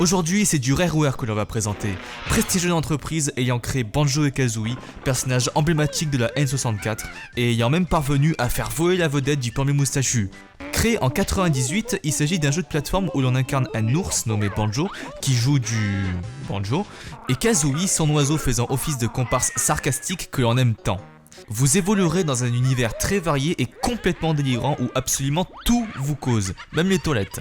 Aujourd'hui, c'est du Rareware que l'on va présenter, prestigieuse entreprise ayant créé Banjo et Kazooie, personnage emblématique de la N64 et ayant même parvenu à faire voler la vedette du premier moustachu. Créé en 98, il s'agit d'un jeu de plateforme où l'on incarne un ours nommé Banjo qui joue du banjo et Kazooie, son oiseau faisant office de comparse sarcastique que l'on aime tant. Vous évoluerez dans un univers très varié et complètement délirant où absolument tout vous cause, même les toilettes.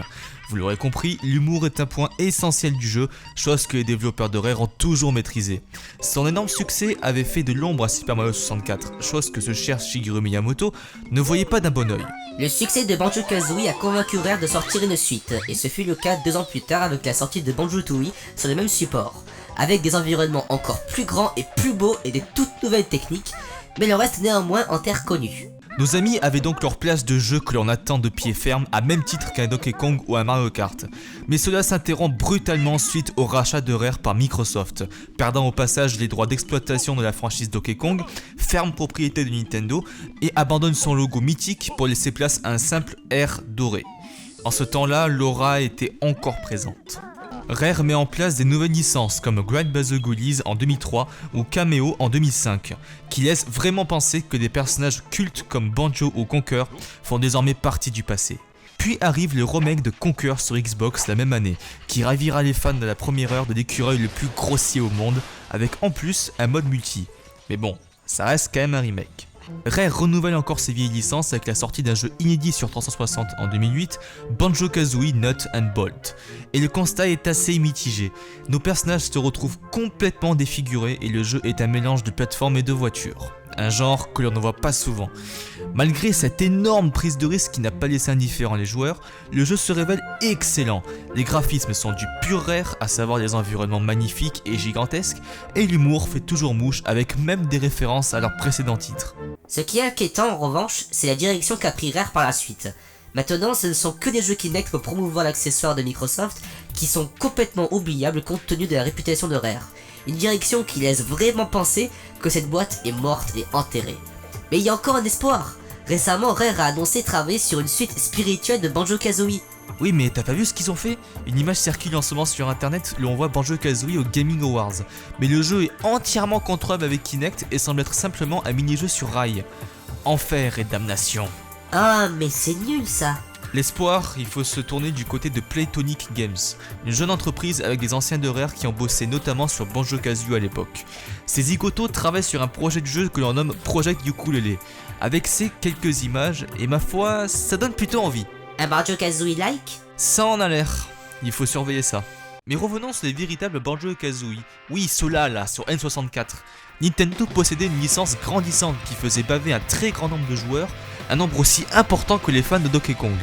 Vous l'aurez compris, l'humour est un point essentiel du jeu, chose que les développeurs de Rare ont toujours maîtrisé. Son énorme succès avait fait de l'ombre à Super Mario 64, chose que ce cher Shigeru Miyamoto ne voyait pas d'un bon oeil. Le succès de Banjo-Kazooie a convaincu Rare de sortir une suite, et ce fut le cas 2 ans plus tard avec la sortie de Banjo-Tooie sur le même support, avec des environnements encore plus grands et plus beaux et des toutes nouvelles techniques, mais le reste néanmoins en terre connue. Nos amis avaient donc leur place de jeu que l'on attend de pied ferme à même titre qu'un Donkey Kong ou un Mario Kart. Mais cela s'interrompt brutalement suite au rachat de Rare par Microsoft, perdant au passage les droits d'exploitation de la franchise Donkey Kong, ferme propriété de Nintendo, et abandonne son logo mythique pour laisser place à un simple R doré. En ce temps-là, l'aura était encore présente. Rare met en place des nouvelles licences comme Grand Buzzer Goolies en 2003 ou Cameo en 2005, qui laissent vraiment penser que des personnages cultes comme Banjo ou Conker font désormais partie du passé. Puis arrive le remake de Conker sur Xbox la même année, qui ravira les fans de la première heure de l'écureuil le plus grossier au monde, avec en plus un mode multi. Mais bon, ça reste quand même un remake. Rare renouvelle encore ses vieilles licences avec la sortie d'un jeu inédit sur 360 en 2008, Banjo-Kazooie Nut and Bolt. Et le constat est assez mitigé. Nos personnages se retrouvent complètement défigurés et le jeu est un mélange de plateforme et de voiture. Un genre que l'on ne voit pas souvent. Malgré cette énorme prise de risque qui n'a pas laissé indifférent les joueurs, le jeu se révèle excellent. Les graphismes sont du pur Rare, à savoir des environnements magnifiques et gigantesques, et l'humour fait toujours mouche avec même des références à leurs précédents titres. Ce qui est inquiétant en revanche, c'est la direction qu'a pris Rare par la suite. Maintenant, ce ne sont que des jeux Kinect pour promouvoir l'accessoire de Microsoft qui sont complètement oubliables compte tenu de la réputation de Rare. Une direction qui laisse vraiment penser que cette boîte est morte et enterrée. Mais il y a encore un espoir. Récemment, Rare a annoncé travailler sur une suite spirituelle de Banjo-Kazooie. Oui, mais t'as pas vu ce qu'ils ont fait? Une image circule en ce moment sur internet où on voit Banjo-Kazooie au Gaming Awards. Mais le jeu est entièrement contrôlable avec Kinect et semble être simplement un mini-jeu sur rail. Enfer et damnation. Ah, mais c'est nul ça. L'espoir, il faut se tourner du côté de Playtonic Games, une jeune entreprise avec des anciens de Rare qui ont bossé notamment sur Banjo-Kazooie à l'époque. Ces zigotos travaillent sur un projet de jeu que l'on nomme Project Ukulele. Avec ces quelques images, et ma foi, ça donne plutôt envie. Un Banjo-Kazooie-like? Ça en a l'air, il faut surveiller ça. Mais revenons sur les véritables Banjo et Kazooie. Oui, ceux-là, là, sur N64. Nintendo possédait une licence grandissante qui faisait baver un très grand nombre de joueurs, un nombre aussi important que les fans de Donkey Kong.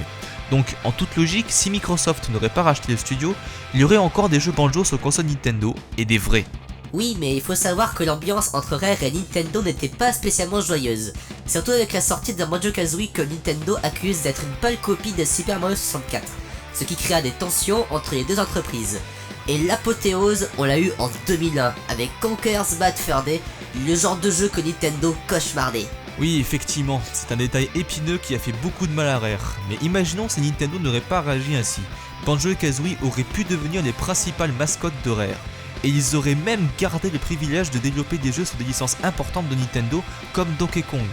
Donc, en toute logique, si Microsoft n'aurait pas racheté le studio, il y aurait encore des jeux Banjo sur console Nintendo, et des vrais. Oui, mais il faut savoir que l'ambiance entre Rare et Nintendo n'était pas spécialement joyeuse. Surtout avec la sortie d'un Banjo-Kazooie que Nintendo accuse d'être une pâle copie de Super Mario 64, ce qui créa des tensions entre les deux entreprises. Et l'apothéose, on l'a eu en 2001, avec Conker's Bad Fur Day, le genre de jeu que Nintendo cauchemardait. Oui, effectivement, c'est un détail épineux qui a fait beaucoup de mal à Rare, mais imaginons si Nintendo n'aurait pas réagi ainsi. Banjo et Kazooie auraient pu devenir les principales mascottes de Rare, et ils auraient même gardé le privilège de développer des jeux sur des licences importantes de Nintendo comme Donkey Kong.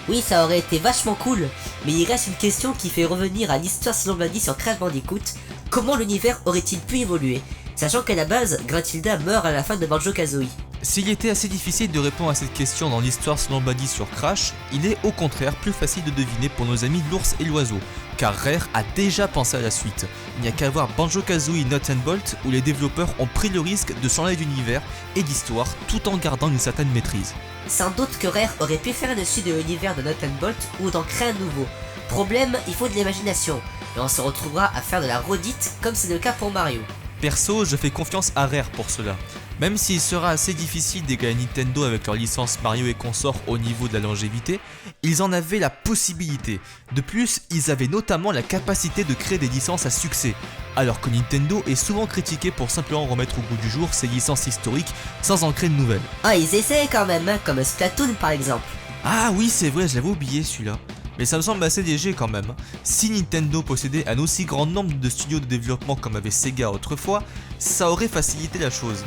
Oui, ça aurait été vachement cool, mais il reste une question qui fait revenir à l'histoire selon Bandy sur Crash Bandicoot. Comment l'univers aurait-il pu évoluer, sachant qu'à la base, Gruntilda meurt à la fin de Banjo-Kazooie? S'il était assez difficile de répondre à cette question dans l'histoire selon Buddy sur Crash, il est au contraire plus facile de deviner pour nos amis l'ours et l'oiseau, car Rare a déjà pensé à la suite. Il n'y a qu'à voir Banjo-Kazooie Nut and Bolt où les développeurs ont pris le risque de changer d'univers et d'histoire tout en gardant une certaine maîtrise. Sans doute que Rare aurait pu faire une suite de l'univers de Nut and Bolt ou d'en créer un nouveau. Problème, il faut de l'imagination, et on se retrouvera à faire de la redite comme c'est le cas pour Mario. Perso, je fais confiance à Rare pour cela. Même s'il sera assez difficile d'égaler Nintendo avec leur licence Mario et consorts au niveau de la longévité, ils en avaient la possibilité. De plus, ils avaient notamment la capacité de créer des licences à succès, alors que Nintendo est souvent critiqué pour simplement remettre au goût du jour ses licences historiques sans en créer de nouvelles. Ah, ils essaient quand même, hein, comme Splatoon par exemple. Ah oui, c'est vrai, je l'avais oublié celui-là. Mais ça me semble assez léger quand même. Si Nintendo possédait un aussi grand nombre de studios de développement comme avait Sega autrefois, ça aurait facilité la chose.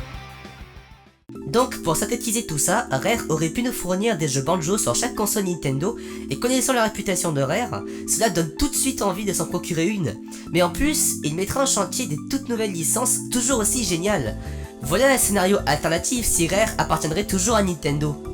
Donc, pour synthétiser tout ça, Rare aurait pu nous fournir des jeux Banjo sur chaque console Nintendo, et connaissant la réputation de Rare, cela donne tout de suite envie de s'en procurer une. Mais en plus, il mettra en chantier des toutes nouvelles licences toujours aussi géniales. Voilà un scénario alternatif si Rare appartiendrait toujours à Nintendo.